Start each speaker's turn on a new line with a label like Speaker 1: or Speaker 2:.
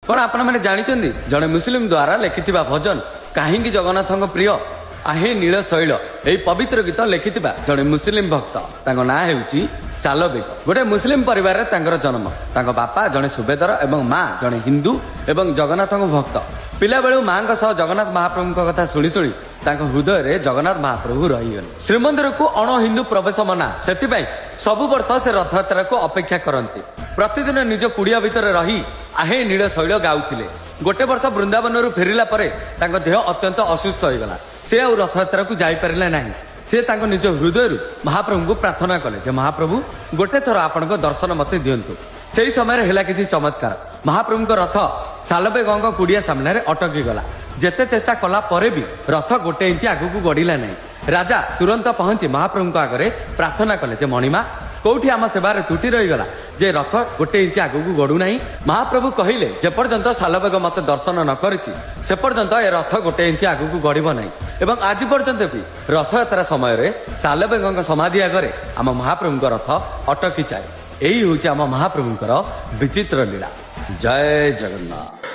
Speaker 1: कौन आपण मैंने जानी जड़े मुस्लिम द्वारा लिखिथिबा भजन कहीं जगन्नाथ प्रिय आहे नील शैल यही पवित्र गीत लिखिथिबा जड़े मुस्लिम भक्त तांको ना हेउची सालबेग गोटे मुस्लिम परिवार रे जन्म तांको बापा जड़े सुबेदार एवं माँ जड़े हिंदू एवं जगन्नाथ भक्त पिला बेलू माँ सह जगन्नाथ महाप्रभु कथा शुणी शुणी हृदय रे जगन्नाथ महाप्रभु रहीगले। श्रीमंदिर को अण हिंदू प्रवेश मना से सबु वर्ष से रथयात्रा को अपेक्षा करती प्रतिदिन निज कुड़िया भितर रही आहे नील शैल गाउथिले। गोटे वर्ष वृंदावन फेरिला परे तांको देह अत्यंत असुस्थ होगला से आ रथयात्रा को जापारे ना से निज हृदय महाप्रभु को प्रार्थना कले जे महाप्रभु गोटे थर आपण दर्शन मत दिंतु। से समय है किसी चमत्कार महाप्रभु रथ सालबेग कुड़िया सामने अटकी गला जेते चेष्टा कला परे भी रथ गोटे इंच आगु को गड़िला नहीं। राजा तुरंत पहुंची महाप्रभु आगे प्रार्थना कले जे मणिमा कौटी आम सेवार त्रुटि रहीगला जे रथ गोटे इंच आगु को गड़ू ना। महाप्रभु कहले जेपर्यंत सालबेग मत दर्शन न करिछि से पर्यंत ए रथ गोटे इंच आगु को गड़ब नहीं एवं आज पर्यंत भी रथयात्रा समय सालबेग समाधि आगे आम महाप्रभु रथ अटकी जाए। यही हूँ आम महाप्रभुଙ୍କର विचित्र लीला। जय जगन्नाथ।